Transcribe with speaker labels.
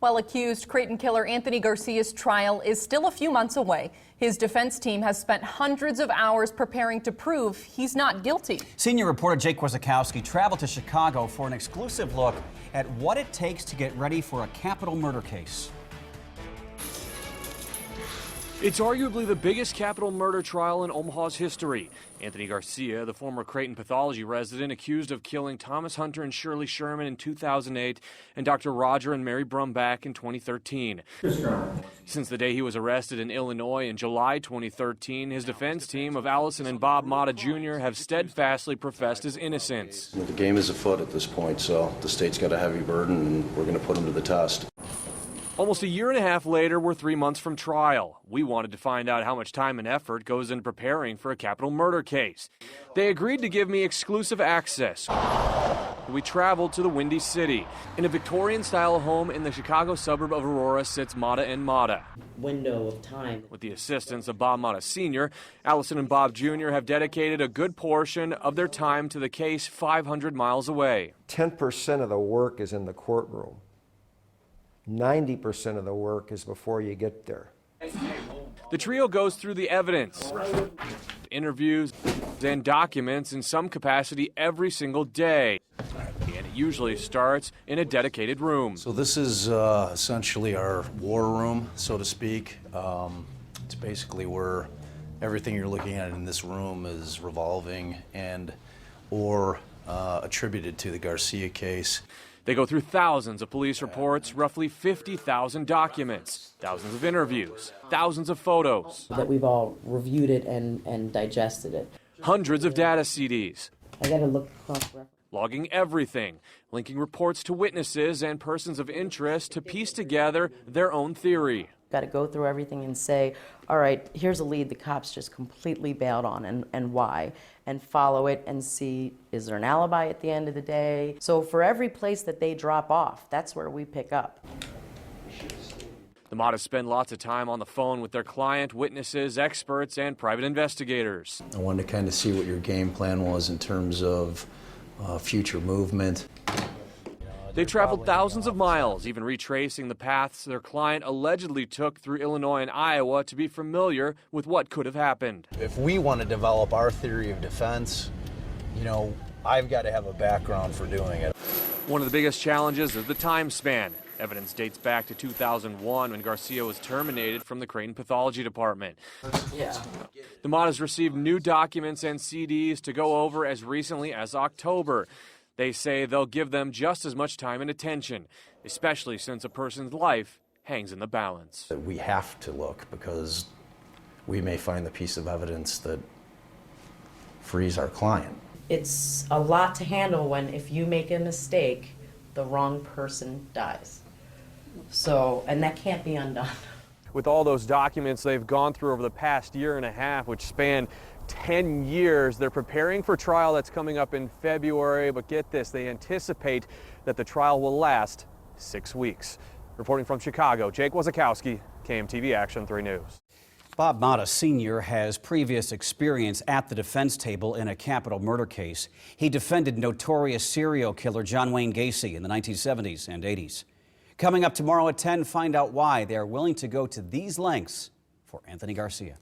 Speaker 1: While accused Creighton killer Anthony Garcia's trial is still a few months away, his defense team has spent hundreds of hours preparing to prove he's not guilty.
Speaker 2: Senior reporter Jake Wasikowski traveled to Chicago for an exclusive look at what it takes to get ready for a capital murder case.
Speaker 3: It's arguably the biggest capital murder trial in Omaha's history. Anthony Garcia, the former Creighton pathology resident accused of killing Thomas Hunter and Shirley Sherman in 2008 and Dr. Roger and Mary Brumback in 2013. Since the day he was arrested in Illinois in July 2013, his defense team of Allison and Bob Mata Jr. have steadfastly professed his innocence.
Speaker 4: The game is afoot at this point, so the state's got a heavy burden and we're going to put him to the test.
Speaker 3: Almost a year and a half later, we're 3 months from trial. We wanted to find out how much time and effort goes into preparing for a capital murder case. They agreed to give me exclusive access. We traveled to the Windy City. In a Victorian-style home in the Chicago suburb of Aurora sits Mata and Mata.
Speaker 5: Window of time.
Speaker 3: With the assistance of Bob Mata Sr., Allison and Bob Jr. have dedicated a good portion of their time to the case 500 miles away.
Speaker 6: 10% of the work is in the courtroom. 90% of the work is before you get there.
Speaker 3: The trio goes through the evidence, interviews, and documents in some capacity every single day. And it usually starts in a dedicated room.
Speaker 7: So this is essentially our war room, so to speak. It's basically where everything you're looking at in this room is revolving or attributed to the Garcia case.
Speaker 3: They go through thousands of police reports, roughly 50,000 documents, thousands of interviews, thousands of photos.
Speaker 5: That we've all reviewed it and digested it.
Speaker 3: Hundreds of data CDs.
Speaker 5: I gotta look cross-reference.
Speaker 3: Logging everything, linking reports to witnesses and persons of interest to piece together their own theory.
Speaker 5: Got to go through everything and say, all right, here's a lead the cops just completely bailed on and why, and follow it and see, is there an alibi at the end of the day? So for every place that they drop off, that's where we pick up.
Speaker 3: The Matas spend lots of time on the phone with their client, witnesses, experts, and private investigators.
Speaker 7: I wanted to kind of see what your game plan was in terms of future movement.
Speaker 3: They traveled thousands of miles, even retracing the paths their client allegedly took through Illinois and Iowa to be familiar with what could have happened.
Speaker 7: If we want to develop our theory of defense, I've got to have a background for doing it.
Speaker 3: One of the biggest challenges is the time span. Evidence dates back to 2001 when Garcia was terminated from the Creighton Pathology Department. The Matas received new documents and CDs to go over as recently as October. They say they'll give them just as much time and attention, especially since a person's life hangs in the balance.
Speaker 7: We have to look because we may find the piece of evidence that frees our client.
Speaker 5: It's a lot to handle when if you make a mistake, the wrong person dies. So, and that can't be undone.
Speaker 3: With all those documents they've gone through over the past year and a half, which span 10 years, they're preparing for trial that's coming up in February, but get this, they anticipate that the trial will last 6 weeks. Reporting from Chicago, Jake Wasikowski, KMTV Action 3 News.
Speaker 2: Bob Mata Sr. has previous experience at the defense table in a capital murder case. He defended notorious serial killer John Wayne Gacy in the 1970s and 80s. Coming up tomorrow at 10, find out why they are willing to go to these lengths for Anthony Garcia.